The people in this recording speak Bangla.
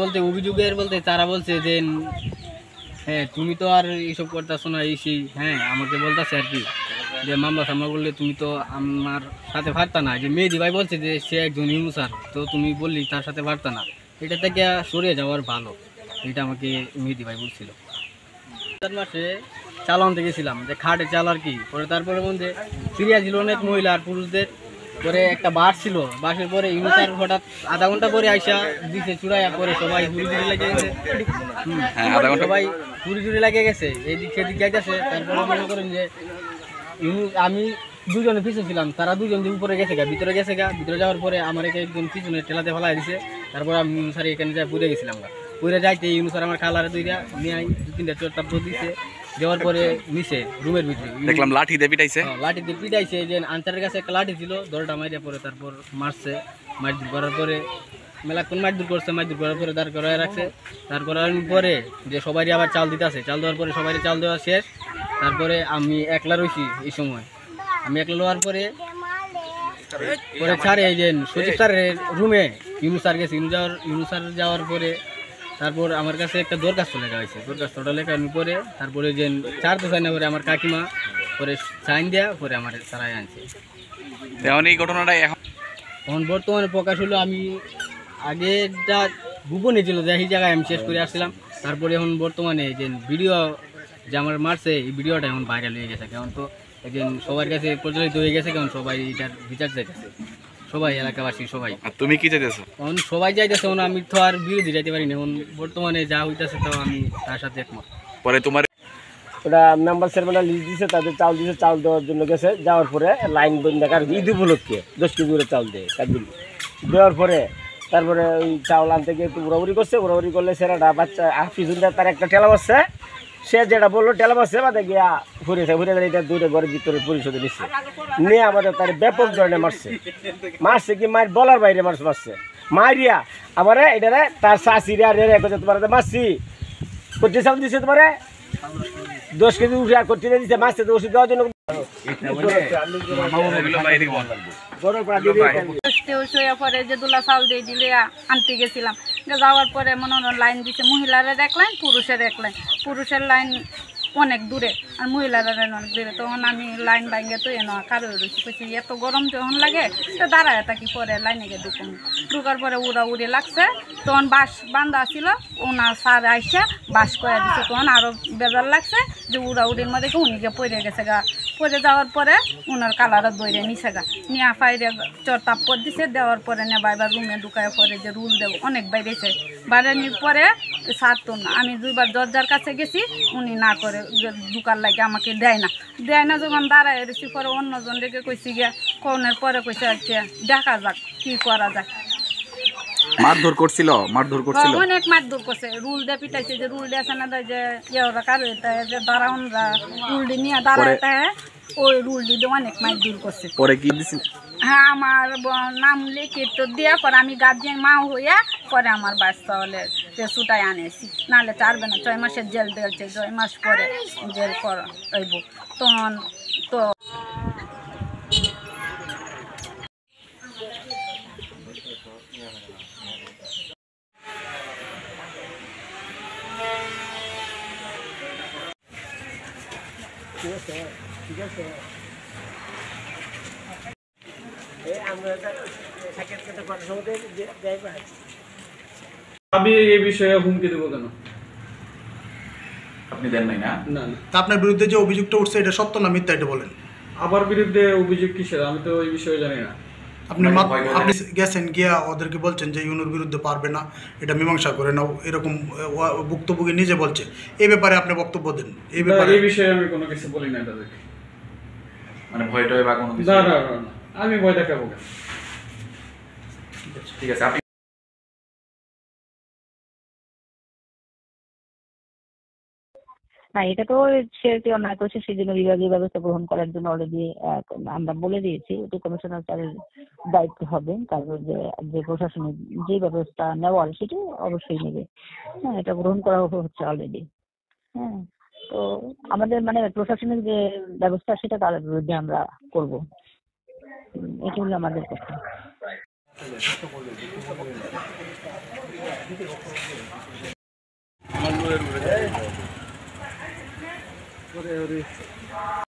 বলতে অভিযোগের বলতে তারা বলছে যে হ্যাঁ তুমি তো আর এইসব করতেছো না এই সেই, হ্যাঁ আমাকে বলতেছে আর কি যে মামলা সামলা করলে তুমি তো আমার সাথে পারতা না। যে মেহেদি ভাই বলছে যে সে একজন ইউনুসার, তো তুমি বললি তার সাথে পারতা না, এটা থেকে সরে যাওয়ার ভালো, এটা আমাকে মেহেদি ভাই বলছিল। 4 মাসে চাল আনতে গেছিলাম, যে খাটে চাল আর কি। পরে তারপরে মধ্যে সিরিয়া ছিল অনেক মহিলা আর পুরুষদের। পরে একটা বাস ছিল, বাসের পরে ইউনুসার হঠাৎ আধা ঘন্টা পরে আইসা দিছে চুড়াইয়া, পরে সবাই হুড়ি লেগে গেছে। সবাই হুড়ি লেগে গেছে, এদিক সেদিক যাইতেছে। তারপরে মনে করেন যে আমি দুজনে পিছনে ছিলাম, তারা দুজন যে উপরে গেছে গা, ভিতরে গেছে গা। ভিতরে যাওয়ার পরে আমার একজন পিছনে ঠেলাতে ফেলাই দিছে। তারপরে আমি ইউনুসার এখানে যাই পুড়ে গেছিলাম গা। পুড়ে যাইতে ইউনুসার আমার খালারে দুইটা নিয়ে 2-3টা চোর টাপ দিছে। দেওয়ার পরে নিচে রুমের ভিতরে দেখলাম লাঠি দিয়ে পিটাইছে। লাঠি দিয়ে পিটাইছে, যে আনসারের কাছে একটা লাঠি ছিল, দরটা মারিয়া পরে তারপর মারছে। মারধর করার পরে মেলাক্ষণ মারধর করছে। মারধর করার পরে দাঁড় করায় রাখছে। দাঁড় করার পরে যে সবাই আবার চাল দিতে আছে, চাল দেওয়ার পরে সবাই চাল দেওয়া শেষ। তারপরে আমি একলা রয়েছি এই সময়। আমি একলা লওয়ার পরে ছাড়ে এই যে সচিব স্যারের রুমে ইউনুসার গেছে। ইউনুসার যাওয়ার পরে তারপর আমার কাছে একটা দরখাস্ত লেখা হয়েছে। দরখাস্তটা লেখানোর পরে তারপরে যে ছাড়তে চাই না, পরে আমার কাকিমা পরে সাইন দেওয়া, পরে আমার তারাই আনছে। এই ঘটনাটা এখন বর্তমানে প্রকাশ হলো। আমি আগেটা গোপনে ছিল, যে এই জায়গায় আমি শেষ করে আসছিলাম। তারপরে এখন বর্তমানে যে ভিডিও যে আমার মারছে, এই ভিডিওটা এখন ভাইরাল হয়ে গেছে। কারণ তো একদিন সবার কাছে প্রচলিত হয়ে গেছে, কারণ সবাই এটার বিচার চাইতেছে, সবাই এলাকাবাসী সবাই। তুমি কি চাইতেছো? এখন সবাই চাইতেছে, এখন আমি তো আর বিরোধী যাইতে পারি না। এখন বর্তমানে যা হইতেছে তো আমি তার সাথে একমত। পরে তোমার ওটা মেম্বার চেয়ারম্যানরা লিস্ট দিছে, তাদের চাল দিছে, চাল দেওয়ার জন্য গেছে। যাওয়ার পরে লাইন বন্ধ দেখার ঈদ উপলক্ষে 10 কেজি করে চাল দেয় কাজগুলি দেওয়ার পরে তারপরে ওই চাউল আনতে গিয়ে একটু উড়াউড়ি করছে। উড়াউড়ি করলে সেটা বাচ্চা পিছন তার একটা ঠেলা মারছে। সে যেটা বললো ঠেলা মারছে, বাদে গিয়া ঘুরেছে। এটা দূরে ঘরের ভিতরে পরিশোধে নিচ্ছে নিয়ে আমাদের তার ব্যাপক ধরনের মারছে কি মার বলার বাইরে মারছে। মারিয়া আমার এটারে তার শাশিরে আর তোমার মারছি করতে চাল দিচ্ছে, তোমার 10 কেজি উঠে আর করতে দিচ্ছে। মারছে তো ওষুধ দেওয়ার জন্য পরে যে দুলা চাল দিয়ে দিলে আনতে গেছিলাম। যাওয়ার পরে মনে হয় লাইন দিচ্ছে, মহিলারা এক লাইন, পুরুষের এক লাইন। পুরুষের লাইন অনেক দূরে আর মহিলারা অনেক দূরে। তখন আমি লাইন ভাঙ্গে তো এনে কারো রয়েছি, কইছি এত গরম যখন লাগে তো দাঁড়ায় থাকি। পরে লাইনে গিয়ে ঢুকার পরে উড়ি লাগছে। তখন বাঁশ বান্ধা ছিল, ওনার সার আইসা বাঁশ কয়া দিচ্ছে। তখন আরও বেজার লাগছে যে উড়ির মধ্যে উনিকে পড়ে গেছে গা। পরে যাওয়ার পরে ওনার কালারও দইরে নিছে গা, নিয়ে ফাইরে চর তাপ্পর দিছে। দেওয়ার পরে নেবা এবার রুমে ঢুকায় পরে যে রুল দেব অনেক বাইরেছে। বাইরেনির পরে ছাড়তো না। আমি 2বার দরজার কাছে গেছি, উনি না করে ঢুকার লাগে আমাকে দেয় না। যখন দাঁড়ায় এসেছি পরে অন্যজন রেখে কইছি গিয়া কনের পরে কইছে আচ্ছা দেখা যাক কি করা যায়। মারধর করছিল অনেক মারধর করছে। রুল দিয়ে পিটাইছে, যে রুল দিয়ে আছে না যে ইয়েরা কারো এটা যে দাঁড়াউনরা রুল দিয়ে নিয়ে দাঁড়াতে, ওই রুল দিয়ে অনেক মারধর করছে। পরে কি দিছিল? হ্যাঁ, আমার নাম লিখে তো দিয়া পরে আমি গার্জিয়ান মা হইয়া পরে আমার বাচ্চা হলে যে ছুটাই আনেছি। নাহলে চারবে না, 6 মাসের জেল দিয়েছে। 6 মাস পরে জেল করব। তখন তো ঠিক আছে। আমি এই বিষয়ে হুমকি দেবো কেন? আপনি দেন নাই না? না। আপনার বিরুদ্ধে যে অভিযোগটা উঠছে এটা সত্য না মিথ্যা এটা বলেন। আমার বিরুদ্ধে অভিযোগ কিসের? আমি তো এই বিষয়ে জানি না। আপনি গেছেন গিয়া ওদেরকে বলছেন যে ইউনুর বিরুদ্ধে পারবে না, এটা মীমাংসা করে নাও, এরকম ভুক্তভোগী নিজে বলছে। এই ব্যাপারে আপনি বক্তব্য দেন। এই ব্যাপারে এই বিষয়ে আমি কোনো কিছু বলি না তাদেরকে। মানে ভয়টা বা কোনো কিছু? না, আমি ভয় দেখাবো কেন? ঠিক আছে। হ্যাঁ, এটা তো সে একটি অন্যায় করেছে, সেই জন্য বিভাগীয় ব্যবস্থা গ্রহণ করার জন্য অলরেডি আমরা বলে দিয়েছি। এটি কমিশনার স্যারের দায়িত্ব হবে, তারপর যে প্রশাসনিক যে ব্যবস্থা নেওয়ার সেটি অবশ্যই নেবে। হ্যাঁ, এটা গ্রহণ করা হচ্ছে অলরেডি। হ্যাঁ, তো আমাদের মানে প্রশাসনিক যে ব্যবস্থা সেটা তার বিরুদ্ধে আমরা করব, এটি হলো আমাদের কথা।